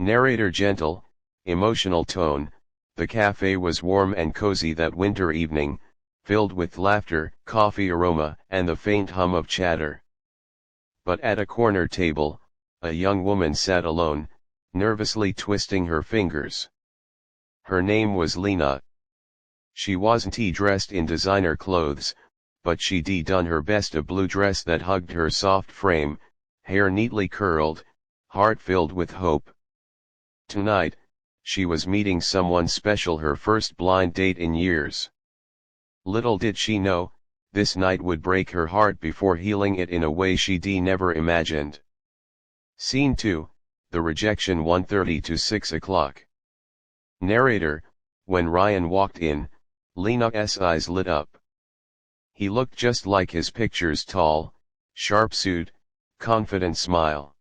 Narrator gentle, emotional tone. The cafe was warm and cozy that winter evening, filled with laughter, coffee aroma, and the faint hum of chatter. But at a corner table, a young woman sat alone, nervously twisting her fingers. Her name was Lena. She wasn't dressed in designer clothes, but she'd done her best. A blue dress that hugged her soft frame, hair neatly curled, heart filled with hope. Tonight, she was meeting someone special, her first blind date in years. Little did she know, this night would break her heart before healing it in a way she'd never imagined. Scene 2, The Rejection, 1:30 to 6 o'clock. Narrator, when Ryan walked in, Lena's eyes lit up. He looked just like his pictures, tall, sharp suit, confident smile.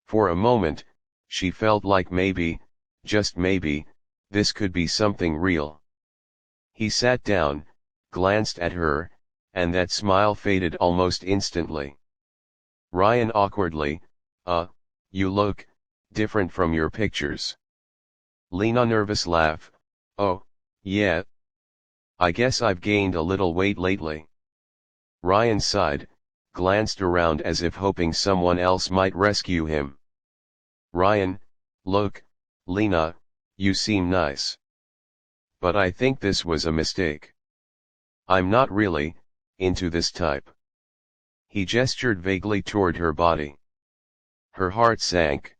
For a moment, she felt like maybe, just maybe, this could be something real. He sat down, glanced at her, and that smile faded almost instantly. Ryan awkwardly, you look different from your pictures. Lena nervous laugh, oh, yeah. I guess I've gained a little weight lately. Ryan sighed, glanced around as if hoping someone else might rescue him. Ryan, look, Lena, you seem nice. But I think this was a mistake. I'm not really into this type. He gestured vaguely toward her body. Her heart sank.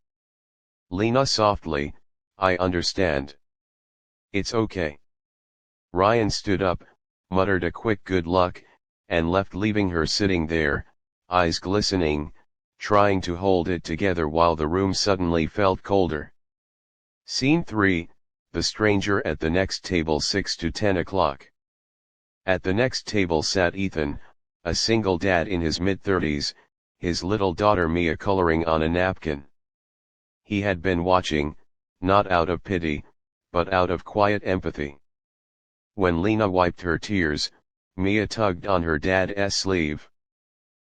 Lena softly, I understand. It's okay. Ryan stood up, muttered a quick good luck, and left, leaving her sitting there, eyes glistening, trying to hold it together while the room suddenly felt colder. Scene 3, The Stranger at the next table, 6 to 10 o'clock. At the next table sat Ethan, a single dad in his mid-30s, his little daughter Mia coloring on a napkin. He had been watching, not out of pity, but out of quiet empathy. When Lena wiped her tears, Mia tugged on her dad's sleeve.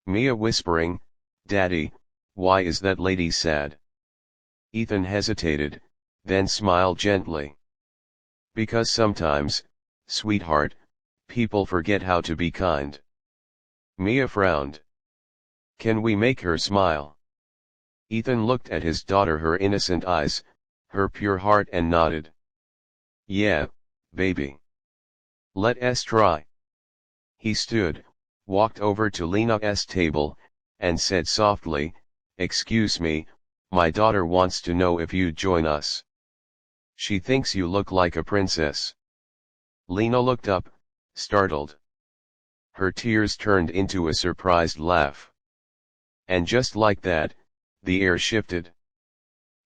Mia whispering, Daddy, why is that lady sad? Ethan hesitated, then smiled gently. Because sometimes, sweetheart, people forget how to be kind. Mia frowned. Can we make her smile? Ethan looked at his daughter, her innocent eyes, her pure heart, and nodded. Yeah, baby. Let's try. He stood, walked over to Lena's table, and said softly, Excuse me, my daughter wants to know if you'd join us. She thinks you look like a princess. Lena looked up, startled. Her tears turned into a surprised laugh. And just like that, the air shifted.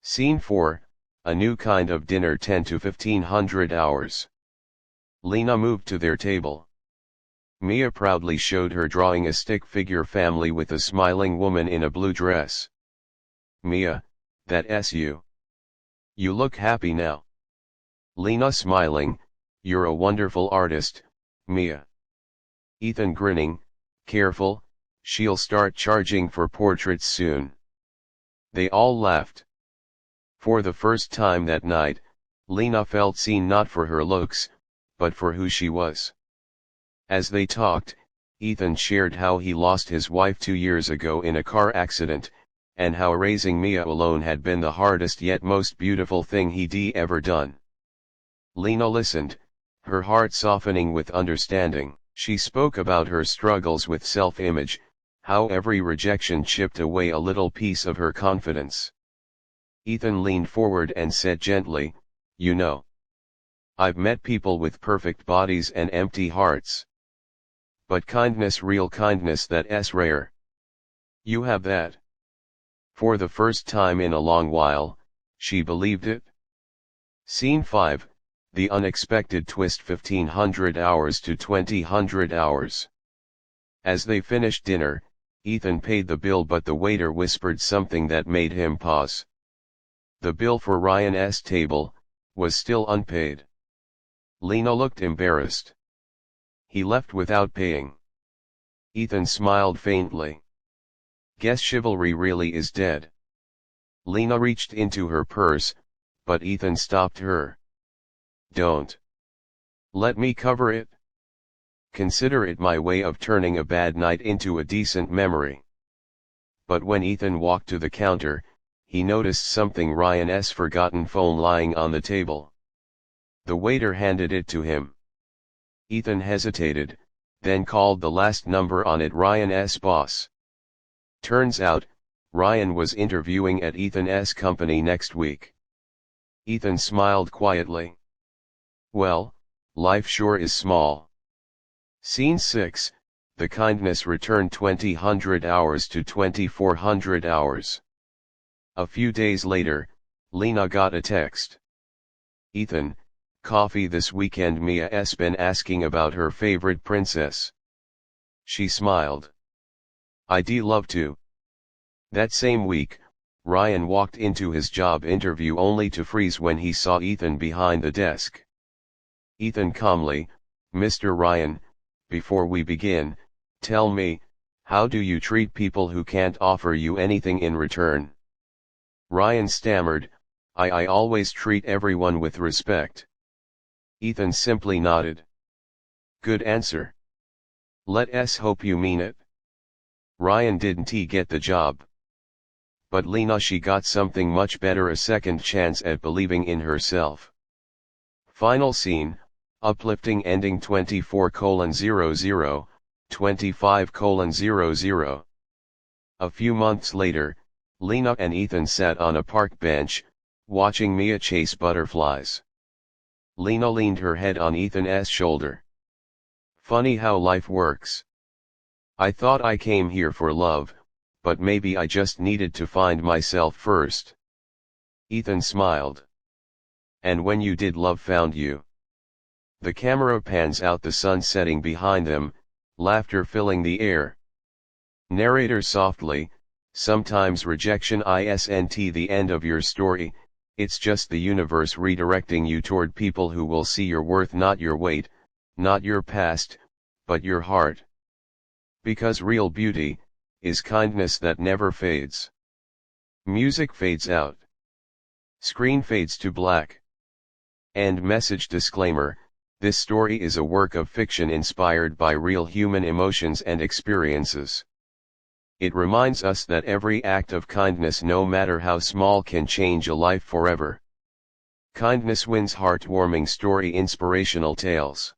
Scene 4, A New Kind of Dinner, 10 to 1500 hours. Lena moved to their table. Mia proudly showed her drawing, a stick figure family with a smiling woman in a blue dress. Mia, that's you. You look happy now. Lena smiling, you're a wonderful artist, Mia. Ethan grinning, careful, she'll start charging for portraits soon. They all laughed. For the first time that night, Lena felt seen, not for her looks, but for who she was. As they talked, Ethan shared how he lost his wife 2 years ago in a car accident, and how raising Mia alone had been the hardest yet most beautiful thing he'd ever done. Lena listened, her heart softening with understanding. She spoke about her struggles with self-image, how every rejection chipped away a little piece of her confidence. Ethan leaned forward and said gently, You know, I've met people with perfect bodies and empty hearts. But kindness, real kindness, that's rare. You have that. For the first time in a long while, she believed it. Scene 5, The Unexpected Twist, 1500 hours to 2000 hours. As they finished dinner, Ethan paid the bill, but the waiter whispered something that made him pause. The bill for Ryan's table was still unpaid. Lena looked embarrassed. He left without paying. Ethan smiled faintly. Guess chivalry really is dead. Lena reached into her purse, but Ethan stopped her. Don't. Let me cover it. Consider it my way of turning a bad night into a decent memory. But when Ethan walked to the counter, he noticed something: Ryan's forgotten phone lying on the table. The waiter handed it to him. Ethan hesitated, then called the last number on it: Ryan's boss. Turns out, Ryan was interviewing at Ethan's company next week. Ethan smiled quietly. Well, life sure is small. Scene 6, the kindness returned 2000 hours to 2400 hours. A few days later, Lena got a text. Ethan, coffee this weekend. Mia's been asking about her favorite princess. She smiled. I'd love to. That same week, Ryan walked into his job interview only to freeze when he saw Ethan behind the desk. Ethan calmly, Mr. Ryan, before we begin, tell me, how do you treat people who can't offer you anything in return? Ryan stammered, I always treat everyone with respect. Ethan simply nodded. Good answer. Let's hope you mean it. Ryan didn't get the job. But Lena, she got something much better: a second chance at believing in herself. Final scene, uplifting ending 24:00, 25:00. A few months later, Lena and Ethan sat on a park bench, watching Mia chase butterflies. Lena leaned her head on Ethan's shoulder. Funny how life works. I thought I came here for love, but maybe I just needed to find myself first. Ethan smiled. And when you did, love found you. The camera pans out, the sun setting behind them, laughter filling the air. Narrator softly, sometimes rejection isn't the end of your story, it's just the universe redirecting you toward people who will see your worth, not your weight, not your past, but your heart. Because real beauty is kindness that never fades. Music fades out. Screen fades to black. End message. Disclaimer: this story is a work of fiction inspired by real human emotions and experiences. It reminds us that every act of kindness, no matter how small, can change a life forever. Kindness wins. Heartwarming story, inspirational tales.